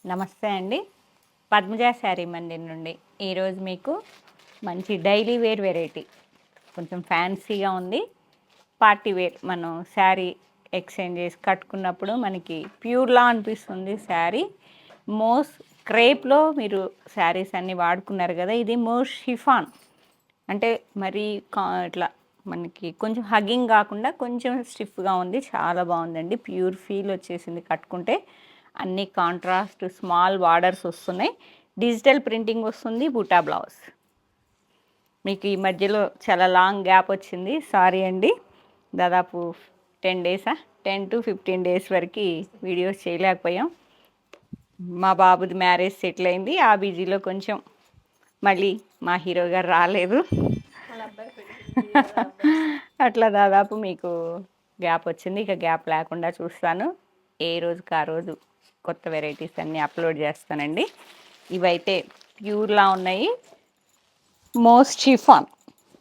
నమస్తే అండి. పద్మజా శారీ మందిర్ నుండి ఈరోజు మీకు మంచి డైలీ వేర్ వెరైటీ, కొంచెం ఫ్యాన్సీగా ఉంది. పార్టీ వేర్ మనం శారీ ఎక్స్చేంజ్ చేసి కట్టుకున్నప్పుడు మనకి ప్యూర్లా అనిపిస్తుంది శారీ. మోస్ క్రేప్లో మీరు శారీస్ అన్నీ వాడుకున్నారు కదా, ఇది మోస్ షిఫాన్ అంటే మరీ ఇట్లా మనకి కొంచెం హగ్గింగ్ కాకుండా కొంచెం స్టిఫ్గా ఉంది. చాలా బాగుందండి. ప్యూర్ ఫీల్ వచ్చేసింది కట్టుకుంటే. అన్ని కాంట్రాస్ట్ స్మాల్ బార్డర్స్ వస్తున్నాయి. డిజిటల్ ప్రింటింగ్ వస్తుంది. బూటా బ్లౌజ్. మీకు ఈ మధ్యలో చాలా లాంగ్ గ్యాప్ వచ్చింది, సారీ అండి. దాదాపు 10 డేసా 10 to 15 డేస్ వరకు వీడియోస్ చేయలేకపోయాం. మా బాబుది మ్యారేజ్ సెటిల్ అయింది. ఆ బిజీలో కొంచెం మళ్ళీ మా హీరో గారు రాలేదు. అట్లా దాదాపు మీకు గ్యాప్ వచ్చింది. ఇక గ్యాప్ లేకుండా చూస్తాను. ఏ రోజుకి ఆ రోజు కొత్త వెరైటీస్ అన్నీ అప్లోడ్ చేస్తానండి. ఇవైతే ప్యూర్లా ఉన్నాయి. Most chiffon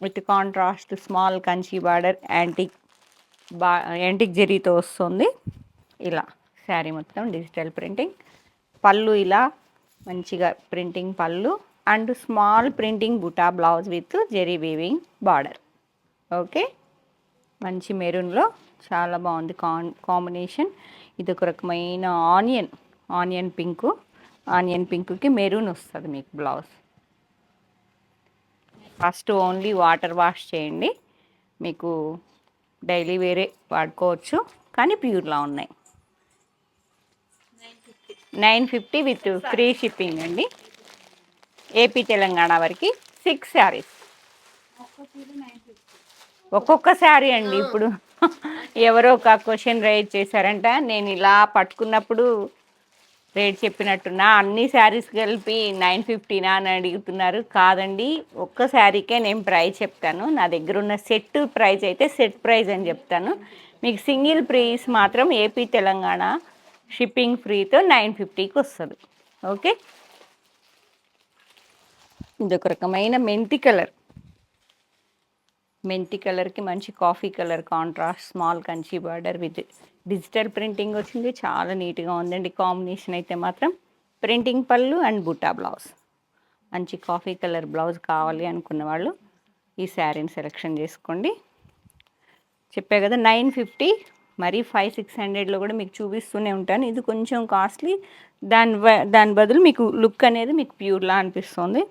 with contrast small Kanchi border antique జరీతో వస్తుంది. ఇలా శారీ మొత్తం డిజిటల్ ప్రింటింగ్. పళ్ళు ఇలా మంచిగా ప్రింటింగ్ పళ్ళు and small printing buta blouse with zari weaving border. Okay, మంచి మెరూన్లో చాలా బాగుంది కాంబినేషన్. ఇది ఒక రకమైన ఆనియన్ పింక్కి మెరూన్ వస్తుంది మీకు blouse. First only water wash చేయండి. మీకు డైలీ వేరే వాడుకోవచ్చు, కానీ ప్యూర్లా ఉన్నాయి. 950 విత్ ఫ్రీ షిప్పింగ్ అండి. ఏపీ తెలంగాణ వరకు 6 శారీస్. ఒక్కొక్క శారీ అండి. ఇప్పుడు ఎవరో ఒక క్వశ్చన్ రైజ్ చేశారంట, నేను ఇలా పట్టుకున్నప్పుడు రేట్ చెప్పినట్టున్నా అన్ని శారీస్ కలిపి 950నా అని అడుగుతున్నారు. కాదండి, ఒక్క శారీకే నేను ప్రైస్ చెప్తాను. నా దగ్గర ఉన్న సెట్ ప్రైస్ అయితే సెట్ ప్రైస్ అని చెప్తాను. మీకు సింగిల్ ప్రైస్ మాత్రం ఏపీ తెలంగాణ షిప్పింగ్ ఫ్రీతో 950కి వస్తుంది. ఓకే, ఇదొక రకమైన మెంతి కలర్కి మంచి coffee colour contrast small Kanchi border with digital printing వచ్చింది. చాలా నీట్గా ఉందండి. కాంబినేషన్ అయితే మాత్రం ప్రింటింగ్ పళ్ళు అండ్ బుటా బ్లౌజ్. మంచి కాఫీ కలర్ బ్లౌజ్ కావాలి అనుకున్న వాళ్ళు ఈ శారీని సెలెక్షన్ చేసుకోండి. చెప్పా కదా 950, మరి 500-600లో కూడా మీకు చూపిస్తూనే ఉంటాను. ఇది కొంచెం కాస్ట్లీ. దాని బదులు మీకు లుక్ అనేది మీకు ప్యూర్లా అనిపిస్తుంది.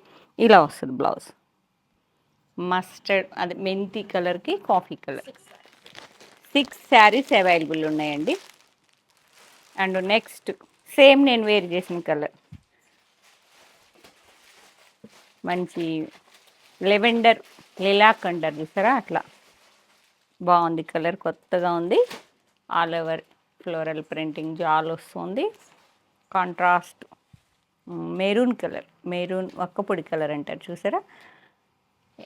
ఇలా వస్తుంది బ్లౌజ్. మస్టర్డ్ అదే మెంతి కలర్కి కాఫీ కలర్. 6 శారీస్ అవైలబుల్ ఉన్నాయండి. అండ్ నెక్స్ట్ సేమ్ నేను వేర్ చేసిన కలర్ మంచి లెవెండర్ లిలాక్ అంటారు చూసారా, అట్లా బాగుంది కలర్. కొత్తగా ఉంది. ఆల్ ఓవర్ ఫ్లోరల్ ప్రింటింగ్ జాల్ వస్తుంది. కాంట్రాస్ట్ మెరూన్ కలర్, మెరూన్ ఒక్కపొడి కలర్ అంటారు చూసారా,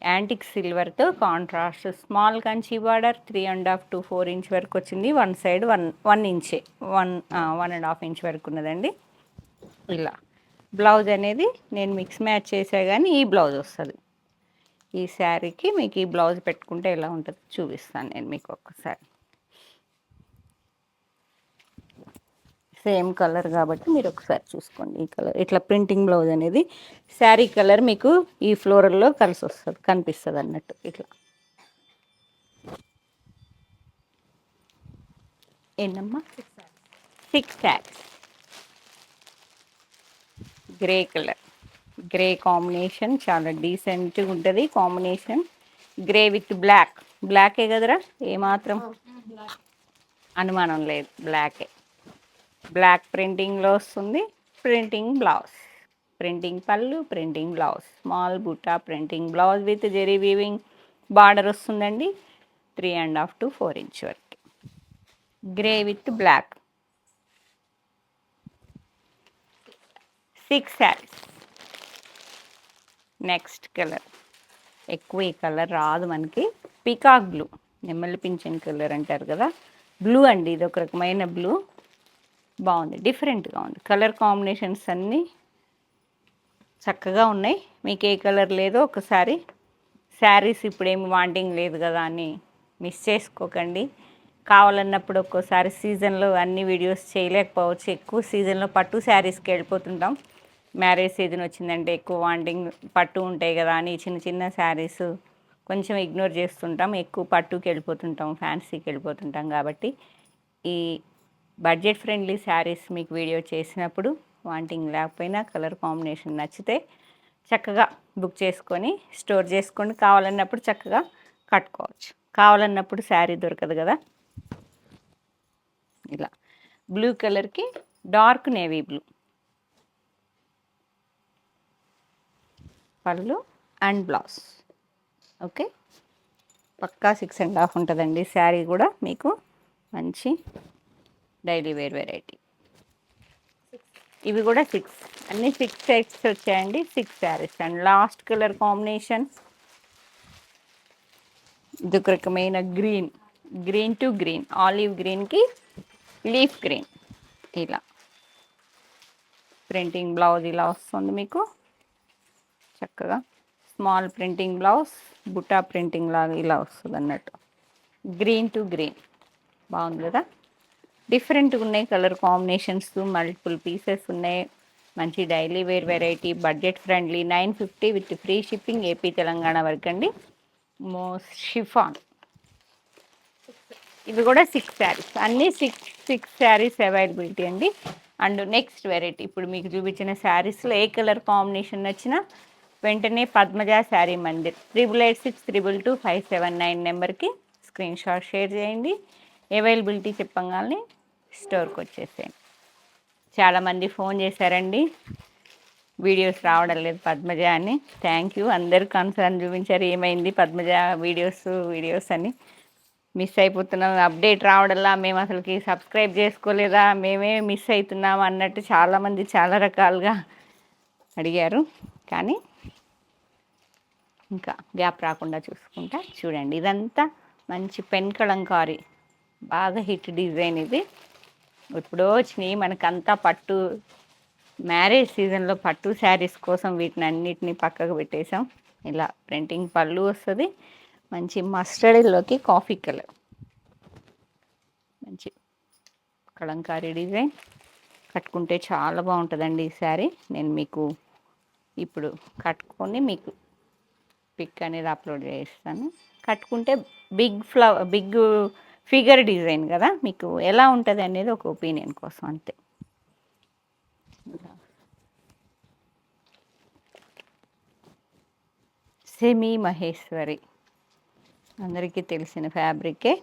యాంటిక్ సిల్వర్తో contrast small Kanchi border 3.5 to 4 inch వరకు వచ్చింది. వన్ సైడ్ 1 ఇంచే 1.5 ఇంచ్ వరకు ఉన్నదండి. ఇలా బ్లౌజ్ అనేది నేను మిక్స్ మ్యాచ్ చేసా, కానీ ఈ బ్లౌజ్ వస్తుంది. ఈ శారీకి మీకు ఈ బ్లౌజ్ పెట్టుకుంటే ఎలా ఉంటుందో చూపిస్తాను నేను మీకు ఒక్కసారి. సేమ్ కలర్ కాబట్టి మీరు ఒకసారి చూసుకోండి. ఈ కలర్ ఇట్లా ప్రింటింగ్ బ్లౌజ్ అనేది శారీ కలర్ మీకు ఈ ఫ్లోరల్లో కలిసి వస్తుంది, కనిపిస్తుంది అన్నట్టు. ఇట్లా ఏంటమ్మా 6 saris. Grey colour, grey combination చాలా డీసెంట్గా ఉంటుంది కాంబినేషన్. గ్రే విత్ బ్లాకే కదరా, ఏమాత్రం అనుమానం లేదు, బ్లాకే. బ్లాక్ ప్రింటింగ్లో వస్తుంది. ప్రింటింగ్ బ్లౌజ్, ప్రింటింగ్ పళ్ళు, printing blouse, small buta printing blouse with zari weaving border వస్తుందండి. 3.5 to 4 ఇంచ్ వరకు. Grey with black 6 saris. Next colour ఎక్కువ ఈ కలర్ రాదు మనకి. పీకాక్ బ్లూ, నెమ్మలి పింఛన్ కలర్ అంటారు కదా, బ్లూ అండి. ఇది ఒక రకమైన బ్లూ. బాగుంది, డిఫరెంట్గా ఉంది. కలర్ కాంబినేషన్స్ అన్నీ చక్కగా ఉన్నాయి. మీకు ఏ కలర్ లేదో ఒకసారి శారీస్ ఇప్పుడేమి వాంటింగ్ లేదు కదా అని మిస్ చేసుకోకండి. కావాలన్నప్పుడు ఒక్కోసారి సీజన్లో అన్ని వీడియోస్ చేయలేకపోవచ్చు. ఎక్కువ సీజన్లో పట్టు శారీస్కి వెళ్ళిపోతుంటాం. మ్యారేజ్ సీజన్ వచ్చిందంటే ఎక్కువ వాంటింగ్ పట్టు ఉంటాయి కదా అని చిన్న చిన్న శారీస్ కొంచెం ఇగ్నోర్ చేస్తుంటాం. ఎక్కువ పట్టుకి వెళ్ళిపోతుంటాం, ఫ్యాన్సీకి వెళ్ళిపోతుంటాం. కాబట్టి ఈ బడ్జెట్ ఫ్రెండ్లీ శారీస్ మీకు వీడియో చేసినప్పుడు వాంటింగ్ లేకపోయినా కలర్ కాంబినేషన్ నచ్చితే చక్కగా బుక్ చేసుకొని స్టోర్ చేసుకొని కావాలన్నప్పుడు చక్కగా కట్టుకోవచ్చు. కావాలన్నప్పుడు శారీ దొరకదు కదా. ఇలా బ్లూ కలర్కి డార్క్ నేవీ బ్లూ పళ్ళు అండ్ బ్లౌజ్. ఓకే, పక్కా 6.5 ఉంటుందండి శారీ కూడా. మీకు మంచి డైలీ వేర్ వెరైటీ. ఇవి కూడా 6, అన్నీ 6 సెట్స్ వచ్చాయండి. 6 saris and last colour combination ఇది ఒక రకమైన గ్రీన్ టు గ్రీన్, ఆలివ్ గ్రీన్కి లీఫ్ గ్రీన్. ఇలా ప్రింటింగ్ బ్లౌజ్ ఇలా వస్తుంది మీకు చక్కగా. Small printing blouse, Butta printing లాగా ఇలా వస్తుంది అన్నట్టు. గ్రీన్ టు గ్రీన్ బాగుంది కదా. డిఫరెంట్గా ఉన్నాయి కలర్ కాంబినేషన్స్, మల్టిపుల్ పీసెస్ ఉన్నాయి. మంచి daily wear variety, budget friendly. 950 with free shipping AP Telangana వరకు అండి. షిఫాన్. ఇవి కూడా 6 శారీస్, అన్నీ 6 శారీస్ అవైలబిలిటీ అండి. అండ్ నెక్స్ట్ వెరైటీ ఇప్పుడు మీకు చూపించిన శారీస్లో ఏ కలర్ కాంబినేషన్ నచ్చినా వెంటనే పద్మజ శారీ మందిర్ 8886222579 నెంబర్కి స్క్రీన్ షాట్ షేర్ చేయండి. అవైలబిలిటీ చెప్పగానే స్టోర్కి వచ్చేసేయండి. చాలామంది ఫోన్ చేశారండి, వీడియోస్ రావడం లేదు పద్మజ అని. థ్యాంక్ యూ, అందరూ కన్సర్న్ చూపించారు ఏమైంది పద్మజ వీడియోస్ అని. మిస్ అయిపోతున్నాం, అప్డేట్ రావడంలా మేము అసలుకి సబ్స్క్రైబ్ చేసుకోలేదా, మేమే మిస్ అవుతున్నాం అన్నట్టు చాలామంది చాలా రకాలుగా అడిగారు. కానీ ఇంకా గ్యాప్ రాకుండా చూసుకుంటా చూడండి. ఇదంతా మంచి పెన్ కలంకారీ బాగా హిట్ డిజైన్. ఇది ఎప్పుడో వచ్చినాయి మనకంతా పట్టు మ్యారేజ్ సీజన్లో పట్టు శారీస్ కోసం వీటిని అన్నిటినీ పక్కకు పెట్టేసాం. ఇలా ప్రింటింగ్ పళ్ళు వస్తుంది, మంచి మస్టర్డ్లోకి కాఫీ కలర్, మంచి కలంకారీ డిజైన్. కట్టుకుంటే చాలా బాగుంటుందండి ఈ శారీ. నేను మీకు ఇప్పుడు కట్టుకొని మీకు పిక్ అనేది అప్లోడ్ చేస్తాను. కట్టుకుంటే బిగ్ ఫిగర్ డిజైన్ కదా, మీకు ఎలా ఉంటుంది అనేది ఒక ఒపీనియన్ కోసం అంతే. సెమీ మహేశ్వరి అందరికీ తెలిసిన ఫ్యాబ్రికే.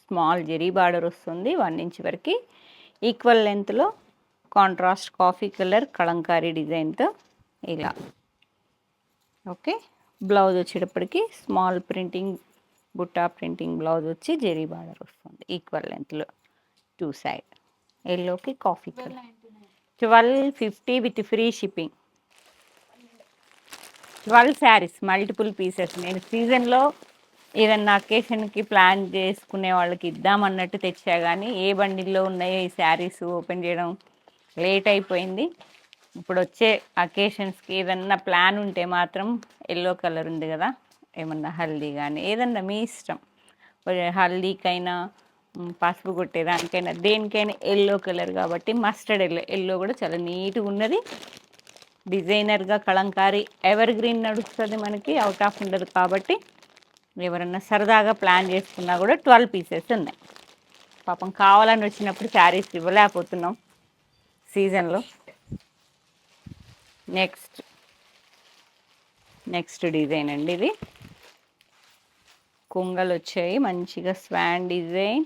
స్మాల్ జెరీ బార్డర్ వస్తుంది 1 ఇంచ్ వరకు. ఈక్వల్ లెంత్లో కాంట్రాస్ట్ కాఫీ కలర్ కలంకారీ డిజైన్తో ఇలా. ఓకే, బ్లౌజ్ వచ్చేటప్పటికి small printing Butta printing blouse వచ్చి జెరీ బార్డర్ వస్తుంది ఈక్వల్ లెంత్లో 2 సైడ్. ఎల్లోకి coffee colour. 1250 with free shipping. 12 saris multiple pieces. నేను సీజన్లో ఏదన్నా అకేషన్కి ప్లాన్ చేసుకునే వాళ్ళకి ఇద్దామన్నట్టు తెచ్చా, కానీ ఏ బండిల్లో ఉన్నాయో ఈ శారీస్ ఓపెన్ చేయడం లేట్ అయిపోయింది. ఇప్పుడు వచ్చే అకేషన్స్కి ఏదన్నా ప్లాన్ ఉంటే మాత్రం ఎల్లో కలర్ ఉంది కదా, ఏమన్నా హల్దీ కానీ ఏదన్నా మీ ఇష్టం, హల్దీకైనా పసుపు కొట్టేదానికైనా దేనికైనా ఎల్లో కలర్ కాబట్టి మస్టర్డ్ ఎల్లో కూడా చాలా నీట్గా ఉన్నది. డిజైనర్గా కలంకారీ ఎవర్ గ్రీన్ నడుస్తుంది మనకి, అవుట్ ఆఫ్ ఉండదు. కాబట్టి ఎవరన్నా సరదాగా ప్లాన్ చేసుకున్నా కూడా 12 పీసెస్ ఉన్నాయి. పాపం కావాలని వచ్చినప్పుడు శారీస్ ఇవ్వలేకపోతున్నాం సీజన్లో. నెక్స్ట్ డిజైన్ అండి. ఇది కొంగలు వచ్చాయి మంచిగా, swan design,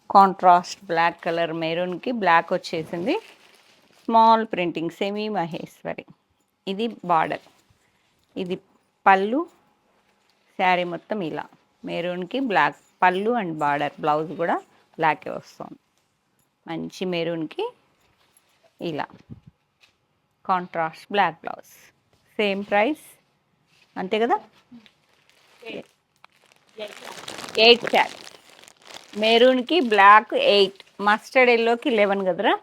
contrast black colour, మెరూన్కి బ్లాక్ వచ్చేసింది. Small printing semi Maheshwari. ఇది బార్డర్, ఇది పళ్ళు. శారీ మొత్తం ఇలా మెరూన్కి బ్లాక్ పళ్ళు అండ్ బార్డర్. బ్లౌజ్ కూడా బ్లాకే వస్తుంది. మంచి మెరూన్కి ఇలా contrast black blouse. Same price అంతే కదా. 8 శారీ. మెరూన్కి బ్లాక్ 8, మస్టర్డ్ ఎల్లోకి 11 కదరా.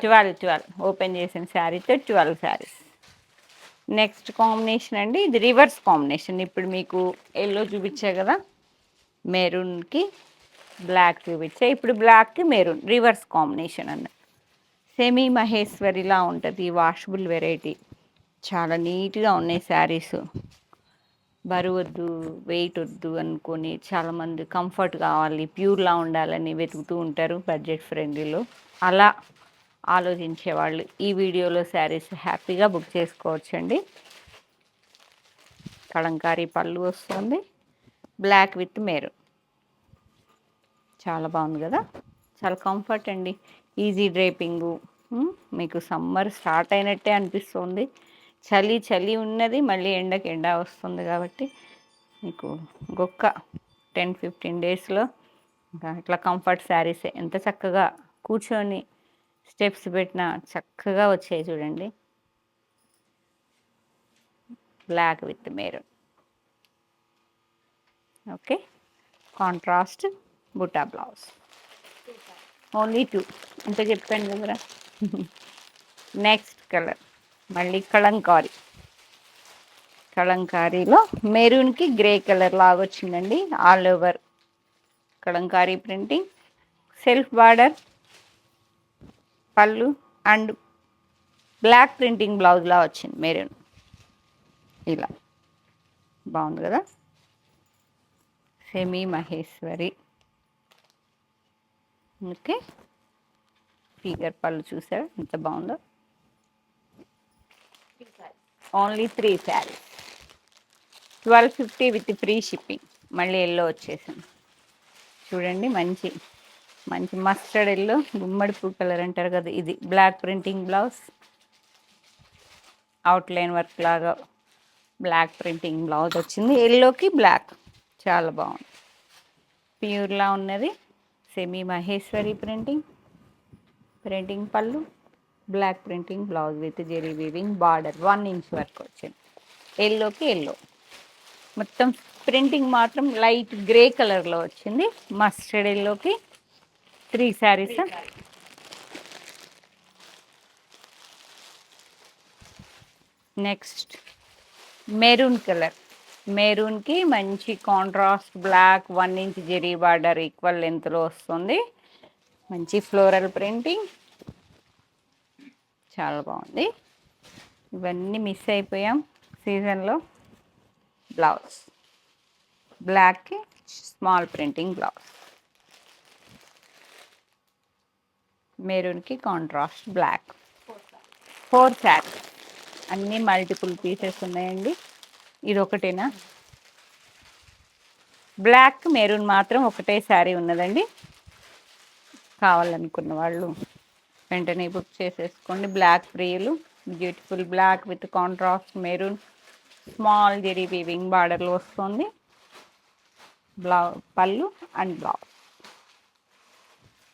12 ఓపెన్ చేసిన శారీతో 12 శారీస్. నెక్స్ట్ కాంబినేషన్ అండి, ఇది రివర్స్ కాంబినేషన్. ఇప్పుడు మీకు ఎల్లో చూపించా కదా, మెరూన్కి బ్లాక్ చూపించా. ఇప్పుడు బ్లాక్కి మెరూన్ రివర్స్ కాంబినేషన్ అన్న సెమీ మహేశ్వరిలా ఉంటుంది. వాషబుల్ వెరైటీ, చాలా నీట్గా ఉన్నాయి శారీస్. బరువు వద్దు, వెయిట్ వద్దు అనుకొని చాలామంది కంఫర్ట్ కావాలి, ప్యూర్లా ఉండాలని వెతుకుతూ ఉంటారు బడ్జెట్ ఫ్రెండ్లీలో. అలా ఆలోచించే వాళ్ళు ఈ వీడియోలో శారీస్ హ్యాపీగా బుక్ చేసుకోవచ్చండి. కలంకారీ పళ్ళు వస్తుంది, బ్లాక్ విత్ మెరూన్. చాలా బాగుంది కదా, చాలా కంఫర్ట్ అండి. ఈజీ డ్రేపింగు, మీకు సమ్మర్ స్టార్ట్ అయినట్టే అనిపిస్తుంది. చలి చలి ఉన్నది, మళ్ళీ ఎండకి ఎండ వస్తుంది కాబట్టి మీకు ఇంకొక 10-15 డేస్లో ఇంకా ఇట్లా కంఫర్ట్ శారీసే. ఎంత చక్కగా కూర్చొని స్టెప్స్ పెట్టినా చక్కగా వచ్చాయి చూడండి. Black with maroon. Okay, contrast buta blouse. Only 2 అంతే చెప్పాను కదరా. నెక్స్ట్ కలర్ మళ్ళీ కలంకారీ. కలంకారీలో మెరూన్కి గ్రే కలర్ లాగా వచ్చిందండి. All over kalamkari printing, self border, పళ్ళు అండ్ బ్లాక్ ప్రింటింగ్ బ్లౌజ్లా వచ్చింది మెరూన్. ఇలా బాగుంది కదా, సెమీ మహేశ్వరి. ఓకే, ఫిగర్ పళ్ళు చూసారు ఎంత బాగుందో. Only 3 saris, 1250 with free shipping. మళ్ళీ ఎల్లో వచ్చేసాను చూడండి, మంచి మంచి మస్టర్డ్ ఎల్లో, గుమ్మడి పూ కలర్ అంటారు కదా. ఇది block printing blouse, outline work లాగా బ్లాక్ ప్రింటింగ్ బ్లౌజ్ వచ్చింది. ఎల్లోకి బ్లాక్ చాలా బాగుంది, ప్యూర్లా ఉన్నది. సెమీ మహేశ్వరి ప్రింటింగ్, ప్రింటింగ్ పళ్ళు, block printing blouse with zari weaving border 1 inch వరకు వచ్చింది. ఎల్లోకి ఎల్లో, మొత్తం ప్రింటింగ్ మాత్రం లైట్ గ్రే కలర్లో వచ్చింది. మస్టర్డ్ ఎల్లోకి 3 శారీస్. Next maroon colour. మెరూన్కి మంచి contrast black 1 inch zari border equal లెంత్లో వస్తుంది. మంచి ఫ్లోరల్ ప్రింటింగ్, చాలా బాగుంది. ఇవన్నీ మిస్ అయిపోయాం సీజన్లో. బ్లౌజ్ బ్లాక్కి స్మాల్ ప్రింటింగ్ బ్లౌజ్, మెరూన్కి కాంట్రాస్ట్ బ్లాక్. 4 శారీస్, అన్నీ మల్టిపుల్ పీసెస్ ఉన్నాయండి. ఇది ఒకటేనా? బ్లాక్ మెరూన్ మాత్రం ఒకటే శారీ ఉన్నదండి. కావాలనుకున్న వాళ్ళు వెంటనే బుక్ చేసేసుకోండి. బ్లాక్ ప్రియులు, beautiful black with contrast maroon, small zari weaving బార్డర్లో వస్తుంది. పళ్ళు and blouse.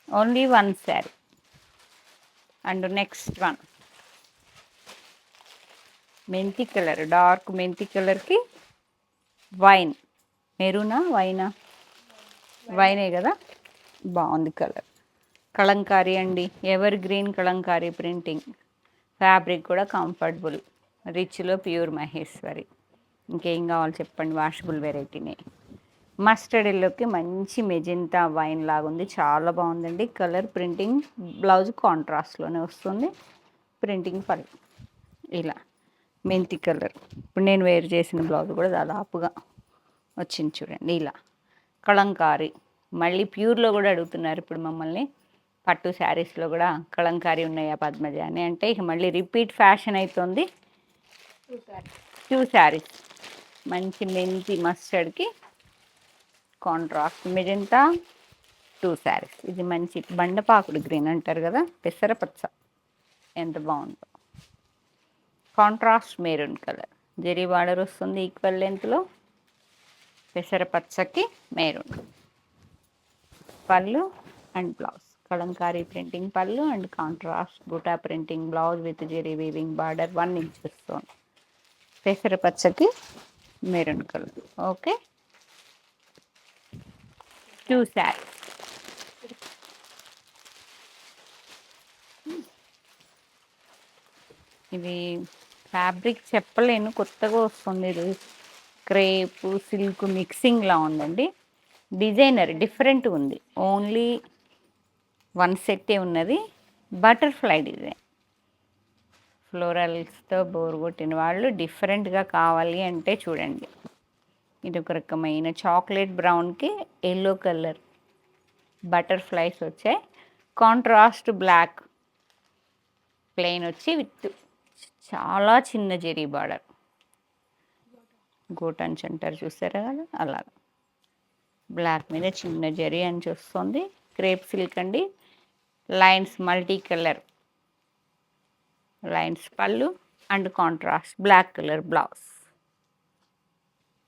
Only 1 sari. And next one మెంతి కలర్, డార్క్ మెంతి కలర్కి వైన్. మెరూనా వైనా? వైనే కదా, బాగుంది కలర్. కలంకారీ అండి, ever green Kalamkari printing. Fabric కూడా కంఫర్టబుల్, రిచ్లో ప్యూర్ మహేశ్వరి. ఇంకేం కావాలి చెప్పండి, వాషబుల్ వెరైటీనే. మస్టర్డ్ ఎల్లోకి మంచి మెజెంటా వైన్ లాగా ఉంది, చాలా బాగుందండి కలర్. ప్రింటింగ్ బ్లౌజ్ కాంట్రాస్ట్లోనే వస్తుంది. ప్రింటింగ్ పళ్ళు ఇలా మెంతి కలర్. ఇప్పుడు నేను వేర్ చేసిన బ్లౌజ్ కూడా దాదాపుగా వచ్చింది చూడండి. ఇలా కలంకారీ, మళ్ళీ ప్యూర్లో కూడా అడుగుతున్నారు ఇప్పుడు మమ్మల్ని. పట్టు శారీస్లో కూడా కలంకారీ ఉన్నాయా పద్మజ అని. అంటే ఇక మళ్ళీ రిపీట్ ఫ్యాషన్ అవుతుంది. 2 శారీస్, మంచి మెంతి మస్టర్డ్కి కాంట్రాస్ట్ మెజెంటా 2 శారీస్. ఇది మంచి బండపాకుడు గ్రీన్ అంటారు కదా, పెసరపచ్చ, ఎంత బాగుందో. Contrast maroon colour, zari border వస్తుంది ఈక్వల్ లెంత్లో. పెసరపచ్చకి మెరూన్ పళ్ళు అండ్ బ్లౌజ్, కలంకారీ ప్రింటింగ్ పళ్ళు and contrast buta printing blouse with zari weaving border 1 inch వస్తుంది. పెసరపచ్చకి మెరూన్ కలర్. ఓకే, 2 శారీస్. ఇది ఫ్యాబ్రిక్ చెప్పలేను, కొత్తగా వస్తుంది. ఇది క్రేప్ సిల్క్ మిక్సింగ్లా ఉందండి. డిజైనర్ డిఫరెంట్ ఉంది. ఓన్లీ వన్ సెట్టే ఉన్నది. బటర్ఫ్లై డిజైన్ ఫ్లోరల్స్తో బోర్ కొట్టిన వాళ్ళు డిఫరెంట్గా కావాలి అంటే చూడండి. ఇది ఒక రకమైన చాక్లెట్ బ్రౌన్కి ఎల్లో కలర్ బటర్ఫ్లైస్ వచ్చాయి. కాంట్రాస్ట్ బ్లాక్ ప్లెయిన్ వచ్చి విత్ చాలా చిన్న జెరీ బార్డర్, గోటన్స్ అంటారు చూసారా కదా, అలా బ్లాక్ మీద చిన్న జెరీ అని చూస్తుంది. క్రేప్ సిల్క్ అండి. లైన్స్ మల్టీ కలర్ లైన్స్ పళ్ళు and contrast black colour blouse.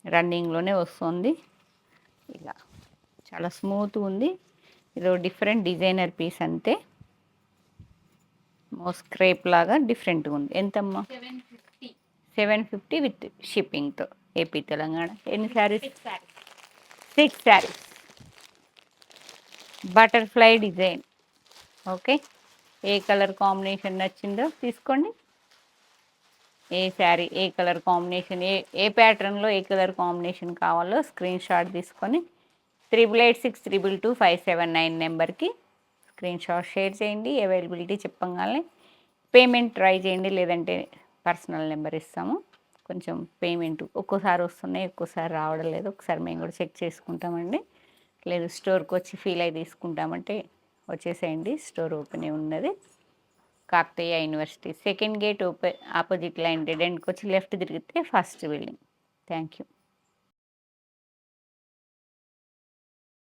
రన్నింగ్లోనే వస్తుంది. ఇలా చాలా స్మూత్ ఉంది. ఇదో డిఫరెంట్ డిజైనర్ పీస్ అంతే. స్క్రేప్ లాగా డిఫరెంట్గా ఉంది. ఎంతమ్మా? 750 విత్ షిప్పింగ్తో ఏపీ తెలంగాణ. ఎన్ని saris? 6 saris. Butterfly design. Okay, ఏ కలర్ కాంబినేషన్ నచ్చిందో తీసుకోండి. ఏ శారీ ఏ కలర్ కాంబినేషన్, ఏ ప్యాటర్న్లో ఏ కలర్ కాంబినేషన్ కావాలో స్క్రీన్ షాట్ తీసుకొని 8886222579 నెంబర్కి స్క్రీన్ షాట్ షేర్ చేయండి. అవైలబిలిటీ చెప్పగానే పేమెంట్ ట్రై చేయండి, లేదంటే పర్సనల్ నెంబర్ ఇస్తాము. కొంచెం పేమెంట్ ఒక్కోసారి వస్తున్నాయి, ఒక్కోసారి రావడం లేదు. ఒకసారి మేము కూడా చెక్ చేసుకుంటామండి. లేదు స్టోర్కి వచ్చి ఫీల్ అయి తీసుకుంటామంటే వచ్చేసేయండి. స్టోర్ ఓపెన్ ఉన్నది. Kakatiya university second gate open opposite line dead ఎండ్కి వచ్చి లెఫ్ట్ తిరిగితే ఫస్ట్ బిల్డింగ్. Thank you.